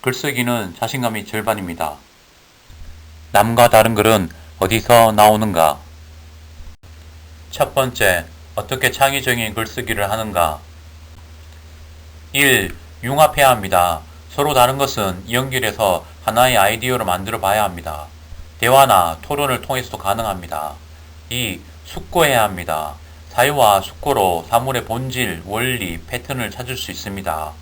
글쓰기는 자신감이 절반입니다. 남과 다른 글은 어디서 나오는가? 첫 번째, 어떻게 창의적인 글쓰기를 하는가? 1. 융합해야 합니다. 서로 다른 것은 연결해서 하나의 아이디어로 만들어 봐야 합니다. 대화나 토론을 통해서도 가능합니다. 2. 숙고해야 합니다. 사유와 숙고로 사물의 본질, 원리, 패턴을 찾을 수 있습니다.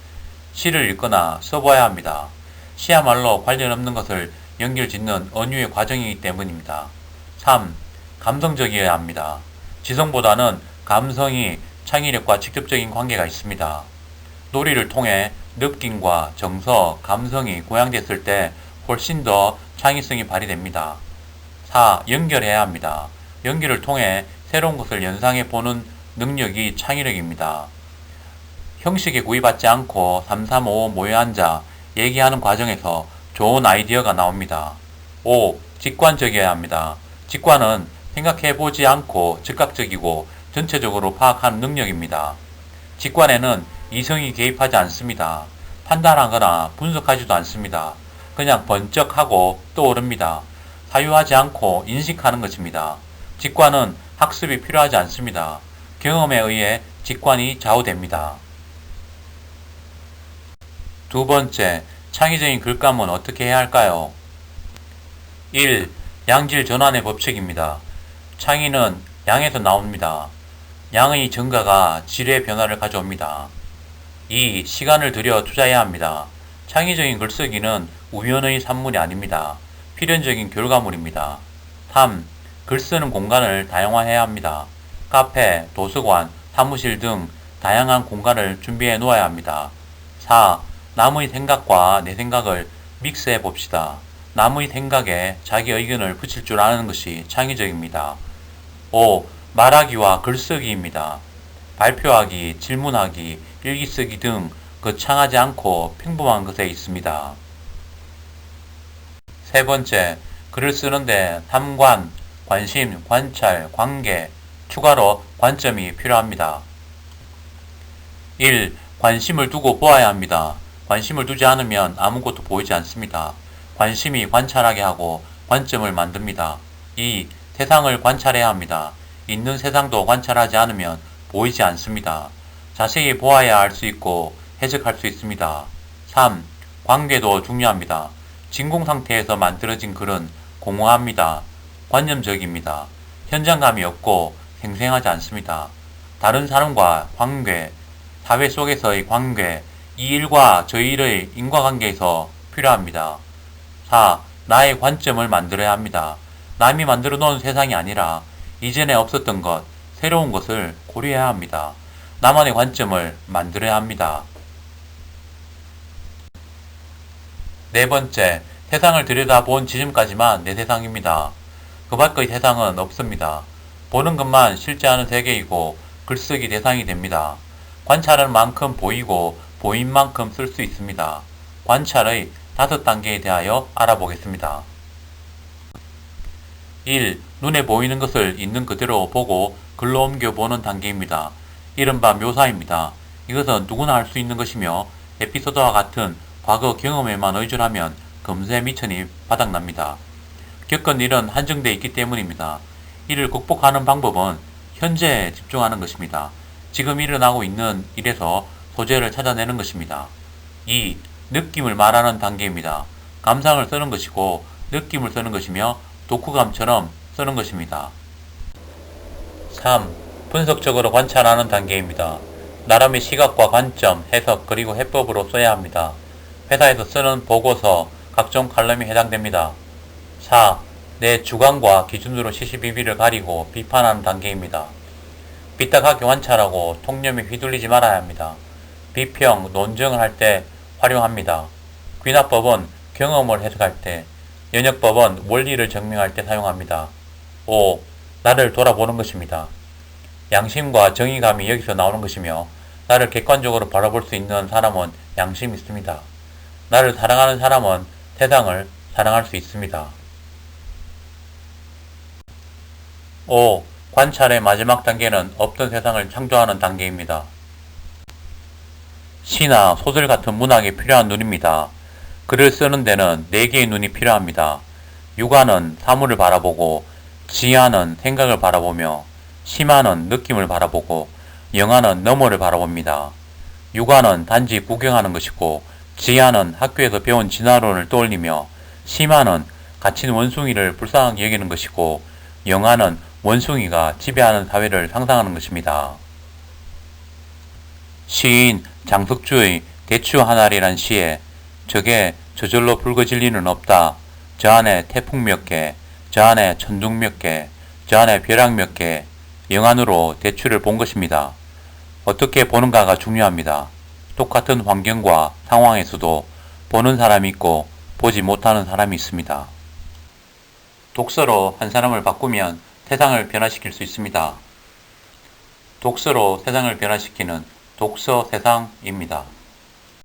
시를 읽거나 써봐야 합니다. 시야말로 관련 없는 것을 연결짓는 언유의 과정이기 때문입니다. 3. 감성적이어야 합니다. 지성보다는 감성이 창의력과 직접적인 관계가 있습니다. 놀이를 통해 느낌과 정서, 감성이 고양됐을 때 훨씬 더 창의성이 발휘됩니다. 4. 연결해야 합니다. 연결을 통해 새로운 것을 연상해 보는 능력이 창의력입니다. 형식에 구애받지 않고 335 모여 앉아 얘기하는 과정에서 좋은 아이디어가 나옵니다. 5. 직관적이어야 합니다. 직관은 생각해보지 않고 즉각적이고 전체적으로 파악하는 능력입니다. 직관에는 이성이 개입하지 않습니다. 판단하거나 분석하지도 않습니다. 그냥 번쩍하고 떠오릅니다. 사유하지 않고 인식하는 것입니다. 직관은 학습이 필요하지 않습니다. 경험에 의해 직관이 좌우됩니다. 두 번째, 창의적인 글감은 어떻게 해야 할까요? 1. 양질 전환의 법칙입니다. 창의는 양에서 나옵니다. 양의 증가가 질의 변화를 가져옵니다. 2. 시간을 들여 투자해야 합니다. 창의적인 글쓰기는 우연의 산물이 아닙니다. 필연적인 결과물입니다. 3. 글쓰는 공간을 다양화해야 합니다. 카페, 도서관, 사무실 등 다양한 공간을 준비해 놓아야 합니다. 4. 남의 생각과 내 생각을 믹스해 봅시다. 남의 생각에 자기 의견을 붙일 줄 아는 것이 창의적입니다. 5. 말하기와 글쓰기입니다. 발표하기, 질문하기, 일기 쓰기 등 거창하지 않고 평범한 것에 있습니다. 세 번째, 글을 쓰는데 탐관, 관심, 관찰, 관계, 추가로 관점이 필요합니다. 1. 관심을 두고 보아야 합니다. 관심을 두지 않으면 아무것도 보이지 않습니다. 관심이 관찰하게 하고 관점을 만듭니다. 2. 세상을 관찰해야 합니다. 있는 세상도 관찰하지 않으면 보이지 않습니다. 자세히 보아야 알 수 있고 해석할 수 있습니다. 3. 관계도 중요합니다. 진공 상태에서 만들어진 글은 공허합니다. 관념적입니다. 현장감이 없고 생생하지 않습니다. 다른 사람과 관계, 사회 속에서의 관계, 이 일과 저 일의 인과관계에서 필요합니다. 4. 나의 관점을 만들어야 합니다. 남이 만들어 놓은 세상이 아니라 이전에 없었던 것, 새로운 것을 고려해야 합니다. 나만의 관점을 만들어야 합니다. 네 번째, 세상을 들여다본 지점까지만 내 세상입니다. 그 밖의 세상은 없습니다. 보는 것만 실제 하는 세계이고 글쓰기 대상이 됩니다. 관찰하는 만큼 보이고 보인 만큼 쓸 수 있습니다. 관찰의 5단계에 대하여 알아보겠습니다. 1. 눈에 보이는 것을 있는 그대로 보고 글로 옮겨보는 단계입니다. 이른바 묘사입니다. 이것은 누구나 할 수 있는 것이며 에피소드와 같은 과거 경험에만 의존하면 금세 미천이 바닥납니다. 겪은 일은 한정되어 있기 때문입니다. 이를 극복하는 방법은 현재에 집중하는 것입니다. 지금 일어나고 있는 일에서 소재를 찾아내는 것입니다. 2. 느낌을 말하는 단계입니다. 감상을 쓰는 것이고 느낌을 쓰는 것이며 독후감처럼 쓰는 것입니다. 3. 분석적으로 관찰하는 단계입니다. 나름의 시각과 관점, 해석, 그리고 해법으로 써야 합니다. 회사에서 쓰는 보고서, 각종 칼럼이 해당됩니다. 4. 내 주관과 기준으로 시시비비를 가리고 비판하는 단계입니다. 삐딱하게 관찰하고 통념에 휘둘리지 말아야 합니다. 비평, 논증을 할 때 활용합니다. 귀납법은 경험을 해석할 때, 연역법은 원리를 증명할 때 사용합니다. 5. 나를 돌아보는 것입니다. 양심과 정의감이 여기서 나오는 것이며 나를 객관적으로 바라볼 수 있는 사람은 양심이 있습니다. 나를 사랑하는 사람은 세상을 사랑할 수 있습니다. 5. 관찰의 마지막 단계는 없던 세상을 창조하는 단계입니다. 시나 소설 같은 문학에 필요한 눈입니다. 글을 쓰는 데는 4개의 눈이 필요합니다. 육아는 사물을 바라보고, 지하는 생각을 바라보며, 심화는 느낌을 바라보고, 영화는 너머를 바라봅니다. 육아는 단지 구경하는 것이고, 지하는 학교에서 배운 진화론을 떠올리며, 심화는 갇힌 원숭이를 불쌍하게 여기는 것이고, 영화는 원숭이가 지배하는 사회를 상상하는 것입니다. 시인 장석주의 대추 하나리란 시에 저게 저절로 붉어질 리는 없다. 저 안에 태풍 몇 개, 저 안에 천둥 몇 개, 저 안에 벼락 몇 개, 영안으로 대추를 본 것입니다. 어떻게 보는가가 중요합니다. 똑같은 환경과 상황에서도 보는 사람이 있고 보지 못하는 사람이 있습니다. 독서로 한 사람을 바꾸면 세상을 변화시킬 수 있습니다. 독서로 세상을 변화시키는 독서 세상입니다.